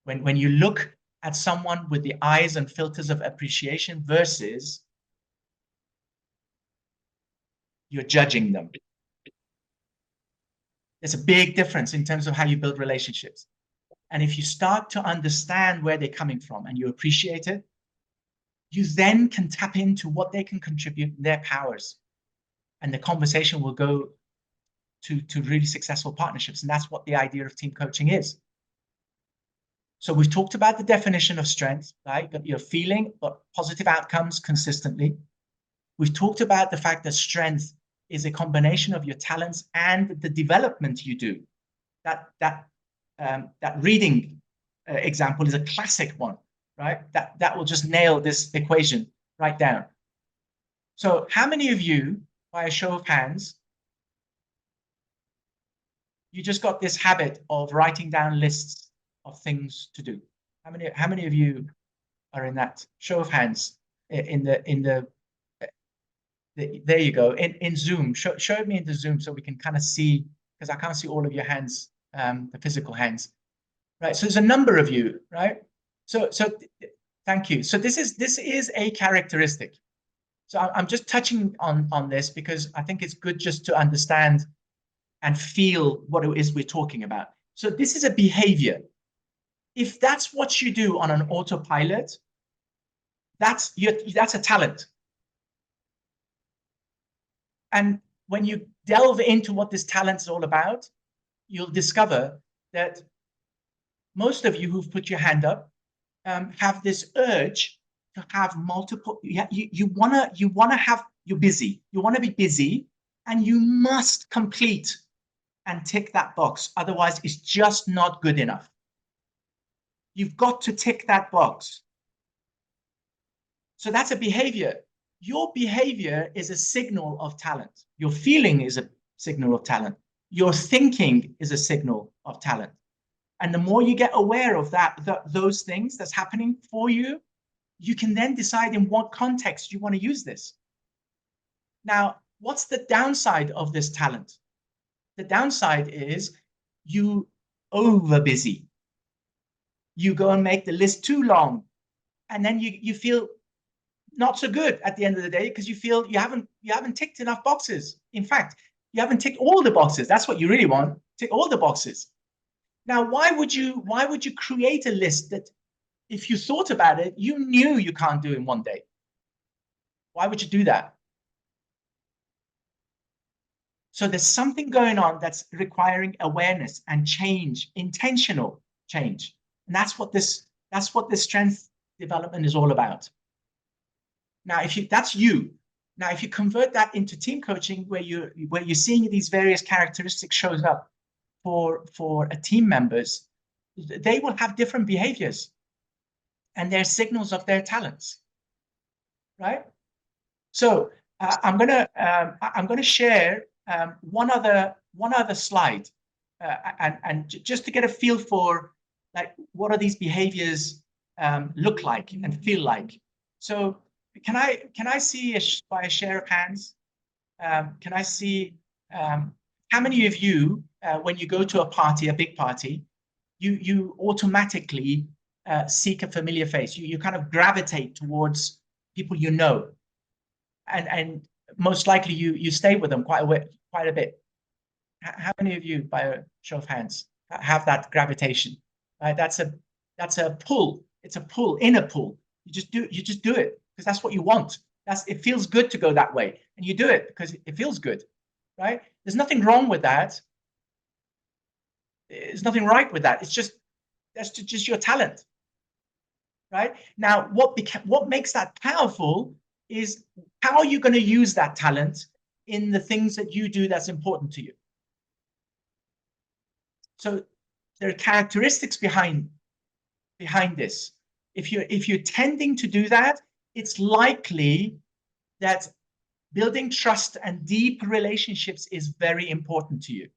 When you look at someone with the eyes and filters of appreciation versus you're judging them. There's a big difference in terms of how you build relationships. And if you start to understand where they're coming from and you appreciate it, you then can tap into what they can contribute, their powers. And the conversation will go to really successful partnerships. And that's what the idea of team coaching is. So we've talked about the definition of strength, right? That you're feeling positive outcomes consistently. We've talked about the fact that strength is a combination of your talents and the development you do. That reading example is a classic one, right? That will just nail this equation right down. So how many of you, by a show of hands, you just got this habit of writing down lists of things to do? How many of you are in that? Show of hands there you go. In Zoom, show me into Zoom so we can kind of see, because I can't see all of your hands, the physical hands, right? So there's a number of you, right? So thank you. So this is a characteristic. So I'm just touching on this because I think it's good just to understand and feel what it is we're talking about. So this is a behavior. If that's what you do on an autopilot, that's a talent. And when you delve into what this talent is all about, you'll discover that most of you who've put your hand up have this urge to have multiple. You wanna have. You're busy. You want to be busy, and you must complete and tick that box. Otherwise, it's just not good enough. You've got to tick that box. So that's a behavior. Your behavior is a signal of talent. Your feeling is a signal of talent. Your thinking is a signal of talent. And the more you get aware of those things that's happening for you, you can then decide in what context you want to use this. Now, what's the downside of this talent? The downside is you over busy. You go and make the list too long, and then you feel not so good at the end of the day because you feel you haven't ticked enough boxes. In fact, you haven't ticked all the boxes. That's what you really want. Tick all the boxes. Now, why would you create a list that, if you thought about it, you knew you can't do in one day? Why would you do that? So there's something going on that's requiring awareness and change, intentional change. And that's what this strength development is all about. Now, that's you. Now, if you convert that into team coaching, where you're seeing these various characteristics shows up for a team members, they will have different behaviors, and they're signals of their talents, right? So I'm gonna share one other slide, and just to get a feel for like what are these behaviors look like and feel like. So can I see by a share of hands? Can I see how many of you, when you go to a party, a big party, you automatically seek a familiar face? You kind of gravitate towards people you know. and most likely you stay with them quite a bit. How many of you, by a show of hands, have that gravitation? That's a pull. It's a pull, inner pull. You just do it because that's what you want. It feels good to go that way, and you do it because it feels good, right? There's nothing wrong with that. There's nothing right with that. That's just your talent, right? Now, what makes that powerful is how are you going to use that talent in the things that you do that's important to you. So there are characteristics behind this. If you're tending to do that, it's likely that building trust and deep relationships is very important to you.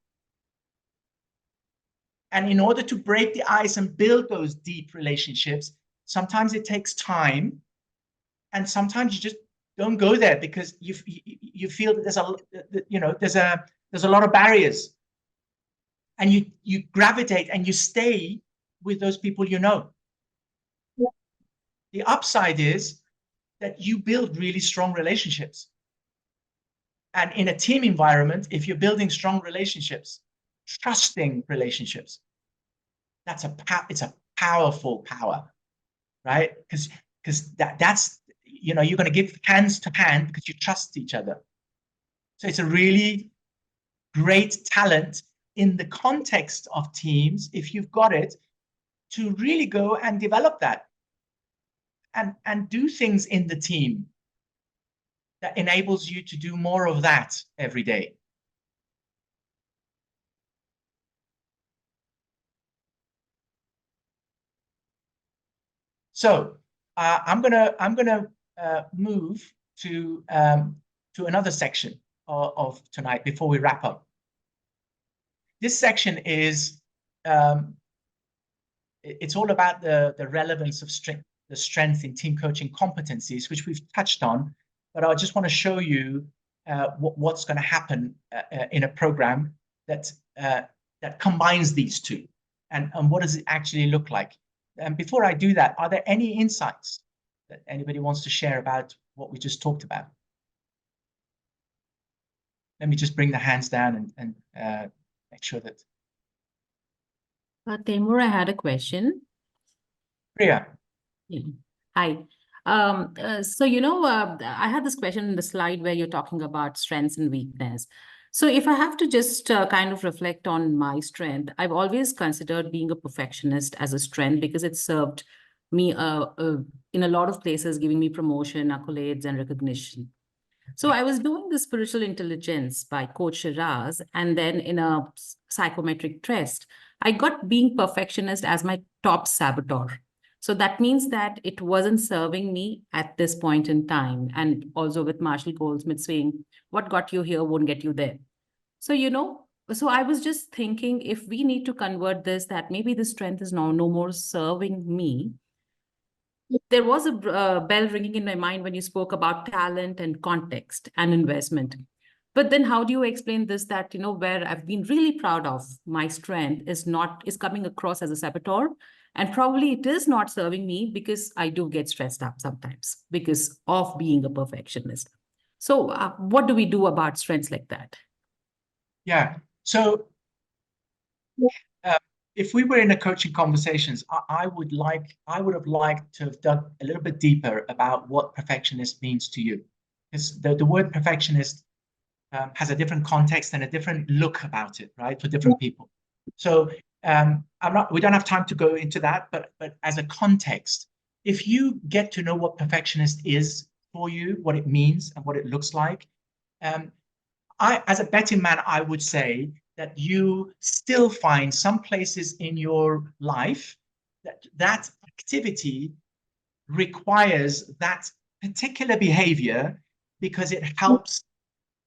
And in order to break the ice and build those deep relationships, sometimes it takes time, and sometimes you just don't go there because you feel that there's a lot of barriers, and you gravitate and you stay with those people you know. Yeah. The upside is that you build really strong relationships. And in a team environment, if you're building strong relationships, trusting relationships, it's a powerful power, right? Because that's you're going to give hands to hand because you trust each other. So it's a really great talent in the context of teams, if you've got it, to really go and develop that and do things in the team that enables you to do more of that every day. So I'm gonna move to another section of tonight before we wrap up. This section is it's all about the relevance of the strength in team coaching competencies, which we've touched on, but I just want to show you what's going to happen in a program that combines these two, and what does it actually look like. And before I do that, are there any insights that anybody wants to share about what we just talked about? Let me just bring the hands down and make sure that. Taimur, I had a question. Priya. Yeah. Hi. So, I had this question in the slide where you're talking about strengths and weakness. So if I have to just kind of reflect on my strength, I've always considered being a perfectionist as a strength because it served me in a lot of places, giving me promotion, accolades, and recognition. So I was doing the spiritual intelligence by Coach Shiraz, and then in a psychometric test, I got being perfectionist as my top saboteur. So that means that it wasn't serving me at this point in time. And also with Marshall Goldsmith saying, what got you here won't get you there. So, so I was just thinking if we need to convert this, that maybe the strength is now no more serving me. There was a bell ringing in my mind when you spoke about talent and context and investment. But then how do you explain this, that, where I've been really proud of my strength is coming across as a saboteur, and probably it is not serving me because I do get stressed up sometimes because of being a perfectionist. So what do we do about strengths like that? Yeah. So if we were in a coaching conversations, I would have liked to have dug a little bit deeper about what perfectionist means to you, because the word perfectionist has a different context and a different look about it, right, for different people. So we don't have time to go into that, but as a context, if you get to know what perfectionist is for you, what it means and what it looks like, as a betting man, I would say that you still find some places in your life that activity requires that particular behavior because it helps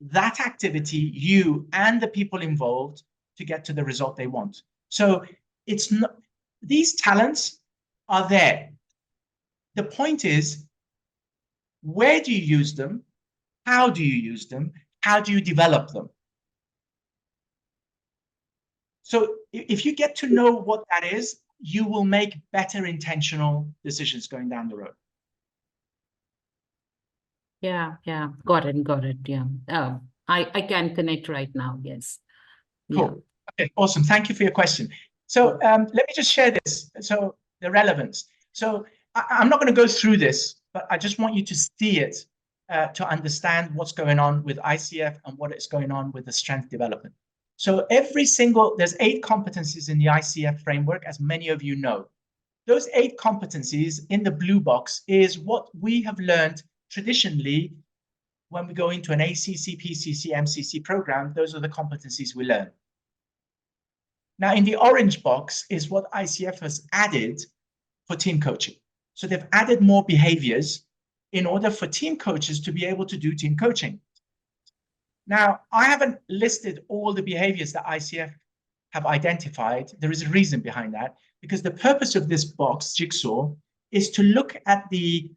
that activity, you and the people involved, to get to the result they want. So it's not, these talents are there. The point is, where do you use them? How do you use them? How do you develop them? So if you get to know what that is, you will make better intentional decisions going down the road. Yeah, got it. Yeah. I can connect right now. Yes. Yeah. Cool. Okay, awesome. Thank you for your question. So let me just share this. So the relevance. So I'm not going to go through this, but I just want you to see it to understand what's going on with ICF and what is going on with the strength development. So there's 8 competencies in the ICF framework, as many of you know. Those 8 competencies in the blue box is what we have learned traditionally when we go into an ACC, PCC, MCC program. Those are the competencies we learn. Now, in the orange box is what ICF has added for team coaching. So they've added more behaviors in order for team coaches to be able to do team coaching. Now, I haven't listed all the behaviors that ICF have identified. There is a reason behind that, because the purpose of this box, jigsaw, is to look at the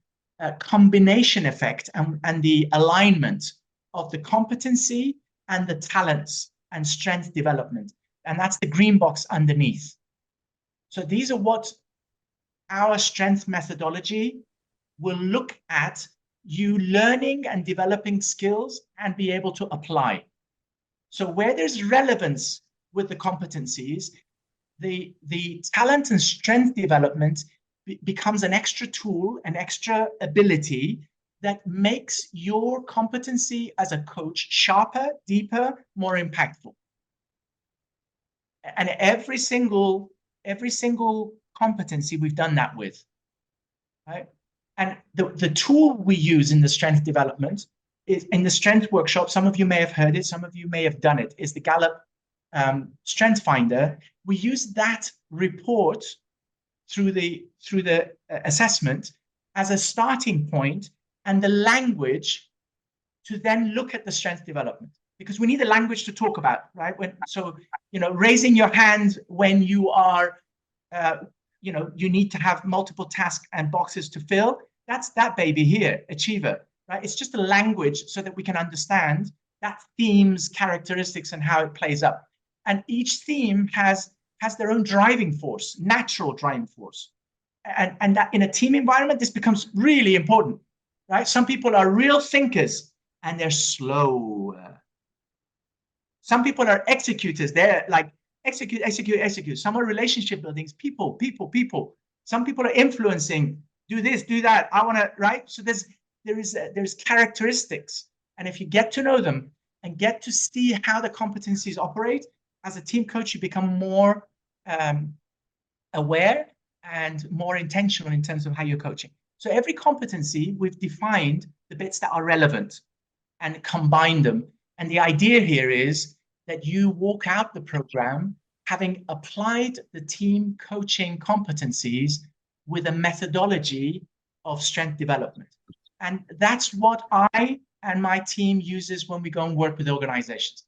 combination effect and the alignment of the competency and the talents and strength development. And that's the green box underneath. So these are what our strength methodology will look at, you learning and developing skills and be able to apply. So where there's relevance with the competencies, the talent and strength development becomes an extra tool, an extra ability that makes your competency as a coach sharper, deeper, more impactful. And every single competency we've done that with, right? And the tool we use in the strength development is in the strength workshop. Some of you may have heard it, some of you may have done it, is the Gallup Strength Finder. We use that report through the assessment as a starting point and the language to then look at the strength development, because we need a language to talk about, right? So raising your hand when you are you need to have multiple tasks and boxes to fill, that's that baby here, achiever, right? It's just a language so that we can understand that theme's characteristics and how it plays up. And each theme has their own driving force, natural driving force. And that in a team environment, this becomes really important, right? Some people are real thinkers and they're slow. Some people are executors. They're like, execute. Some are relationship buildings, people. Some people are influencing, do this, do that. I want to, right? So there's characteristics. And if you get to know them and get to see how the competencies operate, as a team coach, you become more aware and more intentional in terms of how you're coaching. So every competency, we've defined the bits that are relevant and combine them. And the idea here is that you walk out the program having applied the team coaching competencies with a methodology of strength development. And that's what I and my team uses when we go and work with organizations.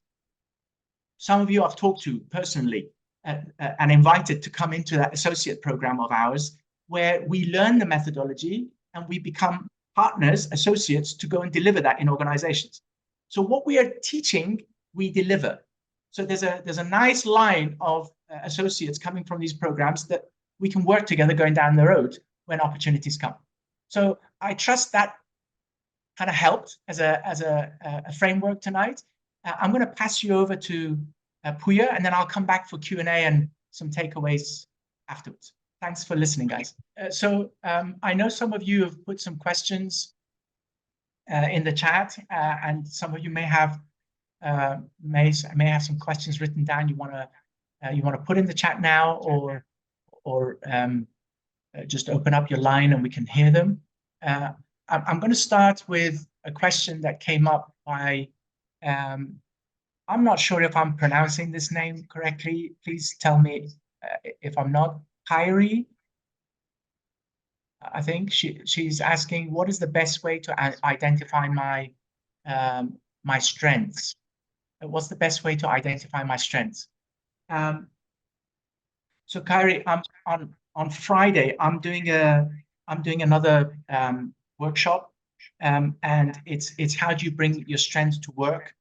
Some of you I've talked to personally and invited to come into that associate program of ours, where we learn the methodology and we become partners, associates, to go and deliver that in organizations. So what we are teaching, we deliver. So there's a nice line of associates coming from these programs that we can work together going down the road when opportunities come. So I trust that kind of helped as a framework tonight. I'm going to pass you over to Puya, and then I'll come back for Q&A and some takeaways afterwards. Thanks for listening, guys. I know some of you have put some questions in the chat, and some of you may have some questions written down you want to put in the chat now, or just open up your line and we can hear them. I'm going to start with a question that came up by I'm not sure if I'm pronouncing this name correctly. Please tell me if I'm not. Kyrie, I think she's asking, what is the best way to identify my my strengths? What's the best way to identify my strengths? So Kyrie, on Friday, I'm doing another workshop, and it's how do you bring your strengths to work?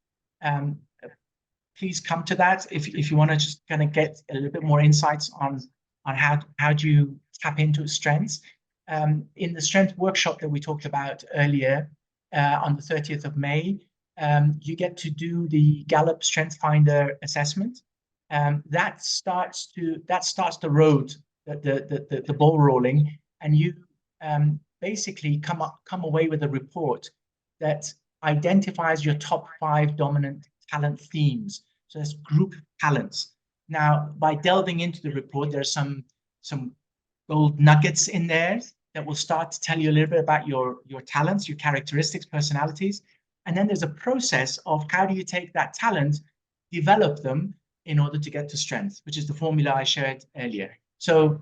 Please come to that if you want to just kind of get a little bit more insights on how do you tap into strengths. In the strength workshop that we talked about earlier, on the 30th of May, you get to do the Gallup Strength Finder assessment. That starts the road, the ball rolling, and you basically come away with a report that identifies your top 5 dominant talent themes. So that's group talents. Now, by delving into the report, there's some gold nuggets in there that will start to tell you a little bit about your talents, your characteristics, personalities. And then there's a process of how do you take that talent, develop them in order to get to strength, which is the formula I shared earlier. So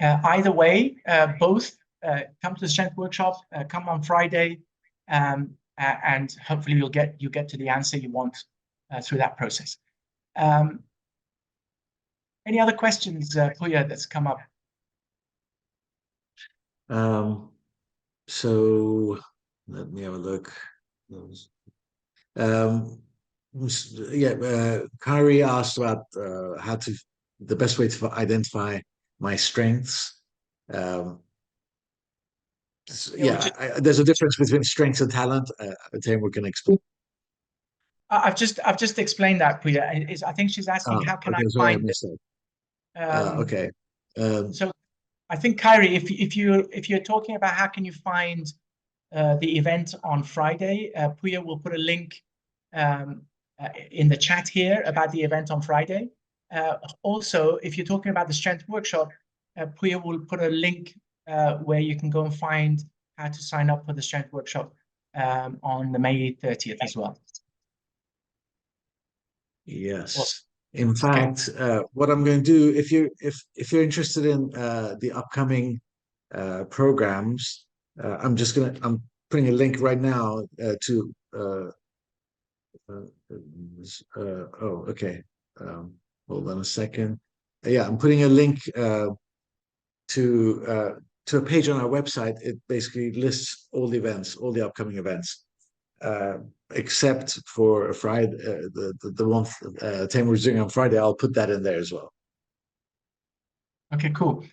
either way, both come to the strength workshop, come on Friday, and hopefully you get to the answer you want through that process. Any other questions, Puya, that's come up? So let me have a look. Kari asked about the best way to identify my strengths. There's a difference between strengths and talent. Taimur can explain. I've just explained that, Puya. I think she's asking how can I find it. Okay. So I think, Kyrie, if you're talking about how can you find the event on Friday, Puya will put a link in the chat here about the event on Friday. Also, if you're talking about the strength workshop, Puya will put a link where you can go and find how to sign up for the strength workshop on the May 30th as well. Yes. Awesome. In fact, what I'm going to do, if you're interested in the upcoming programs, I'm putting a link right now to. Okay. Hold on a second. Yeah, I'm putting a link to a page on our website. It basically lists all the events, all the upcoming events. Except for Friday, the one Taimur's doing on Friday, I'll put that in there as well. Okay, cool.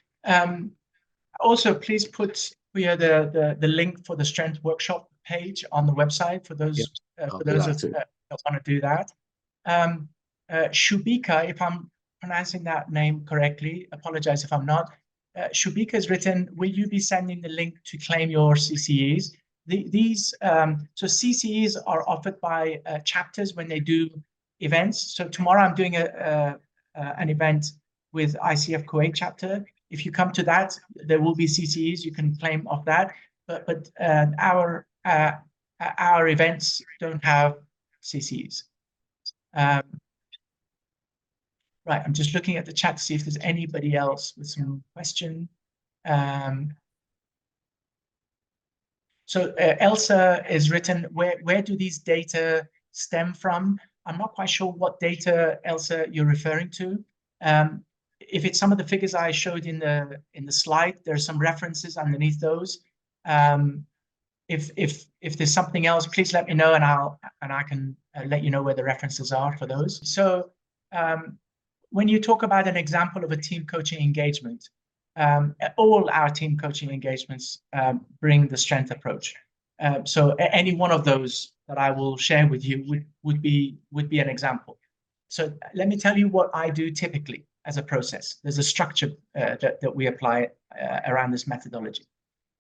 Also, please put the link for the strength workshop page on the website for those that want to do that. Shubika, if I'm pronouncing that name correctly, apologize if I'm not. Shubika has written, will you be sending the link to claim your CCEs? So CCEs are offered by chapters when they do events. So tomorrow I'm doing an event with ICF Kuwait chapter. If you come to that, there will be CCEs you can claim off that. But our events don't have CCEs. Right, I'm just looking at the chat to see if there's anybody else with some question. So Elsa is written, where do these data stem from? I'm not quite sure what data, Elsa, you're referring to. If it's some of the figures I showed in the slide, there's some references underneath those. If there's something else, please let me know, and I can let you know where the references are for those. So when you talk about an example of a team coaching engagement, all our team coaching engagements bring the strength approach. So any one of those that I will share with you would be an example. So let me tell you what I do typically as a process. There's a structure that we apply around this methodology.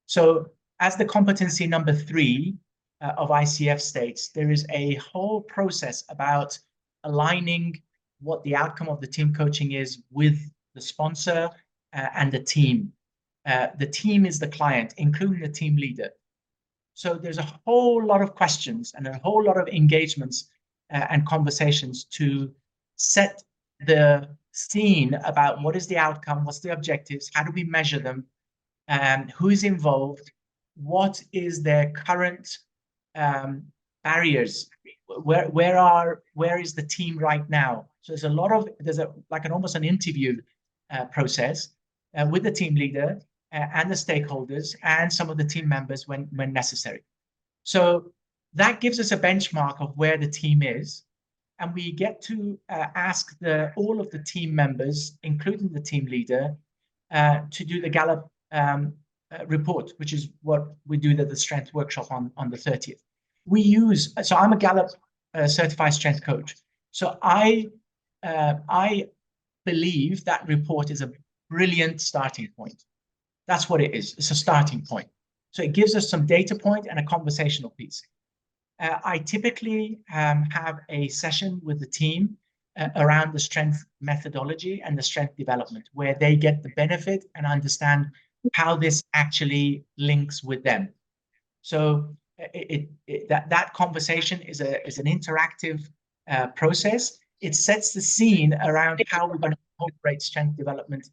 So as the competency number 3 of ICF states, there is a whole process about aligning what the outcome of the team coaching is with the sponsor and the team. The team is the client, including the team leader. So there's a whole lot of questions and a whole lot of engagements and conversations to set the scene about what is the outcome, what's the objectives, how do we measure them, who is involved, what is their current barriers, where is the team right now. So there's almost an interview process with the team leader and the stakeholders and some of the team members when necessary. So that gives us a benchmark of where the team is, and we get to ask all of the team members, including the team leader, to do the Gallup report, which is what we do at the strength workshop on the 30th. We use, so I'm a Gallup certified strength coach. So I believe that report is a brilliant starting point. That's what it is. It's a starting point. So it gives us some data point and a conversational piece. I typically have a session with the team around the strength methodology and the strength development, where they get the benefit and understand how this actually links with them. So that conversation is an interactive process. It sets the scene around how we're going to incorporate strength development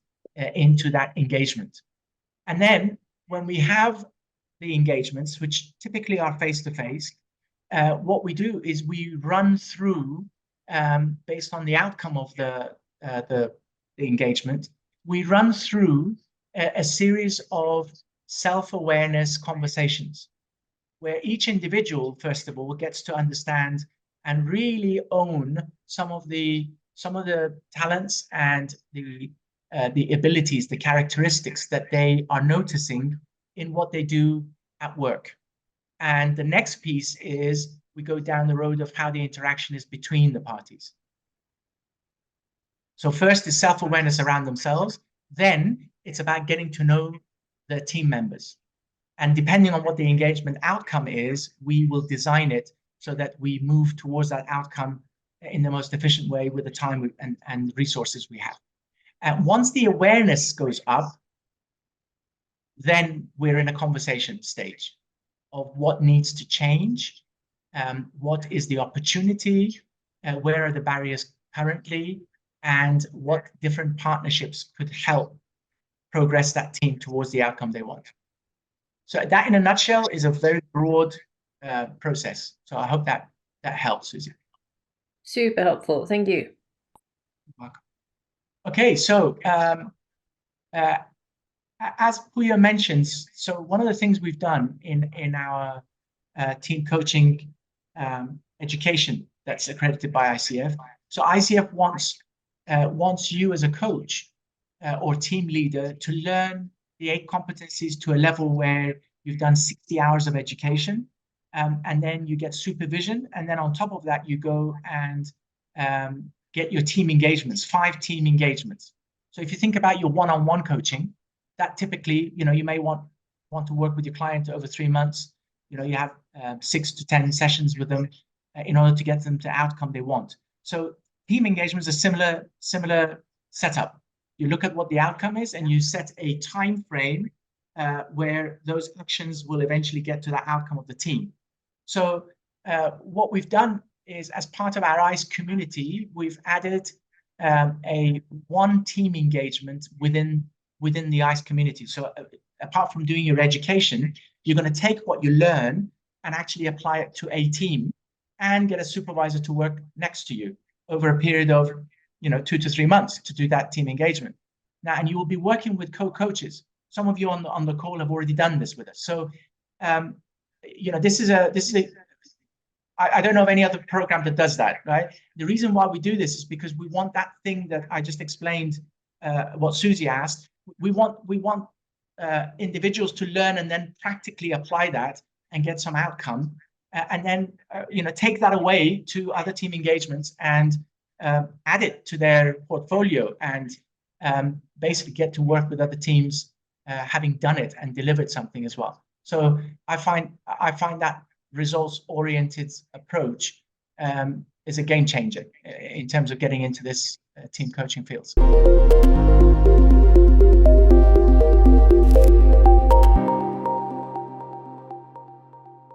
into that engagement. And then when we have the engagements, which typically are face-to-face, what we do is we run through, based on the outcome of the engagement, we run through a series of self-awareness conversations, where each individual, first of all, gets to understand and really own some of the talents and the abilities, the characteristics that they are noticing in what they do at work. And the next piece is we go down the road of how the interaction is between the parties. So first is self-awareness around themselves. Then it's about getting to know the team members. And depending on what the engagement outcome is, we will design it so that we move towards that outcome in the most efficient way with the time and resources we have. And once the awareness goes up, then we're in a conversation stage of what needs to change, what is the opportunity, where are the barriers currently, and what different partnerships could help progress that team towards the outcome they want. So that, in a nutshell, is a very broad process. So I hope that helps, Susie. Super helpful. Thank you. You're welcome. Okay, so as Puya mentions, so one of the things we've done in our team coaching education that's accredited by ICF. So ICF wants you as a coach or team leader to learn the 8 competencies to a level where you've done 60 hours of education, and then you get supervision, and then on top of that you go and get your team engagements, 5 team engagements. So if you think about your one-on-one coaching, that typically, you may want to work with your client over 3 months. You have 6 to 10 sessions with them in order to get them to the outcome they want. So team engagement is a similar setup. You look at what the outcome is, and you set a time frame where those actions will eventually get to the outcome of the team. So what we've done is, as part of our ICE community, we've added a one team engagement within the ICE community. So apart from doing your education, you're going to take what you learn and actually apply it to a team and get a supervisor to work next to you over a period of 2 to 3 months to do that team engagement. Now, and you will be working with co-coaches. Some of you on the call have already done this with us. So, this is I don't know of any other program that does that, right? The reason why we do this is because we want that thing that I just explained, what Susie asked. We want individuals to learn and then practically apply that and get some outcome, and then take that away to other team engagements and add it to their portfolio and basically get to work with other teams having done it and delivered something as well. So I find that results-oriented approach is a game changer in terms of getting into this team coaching fields.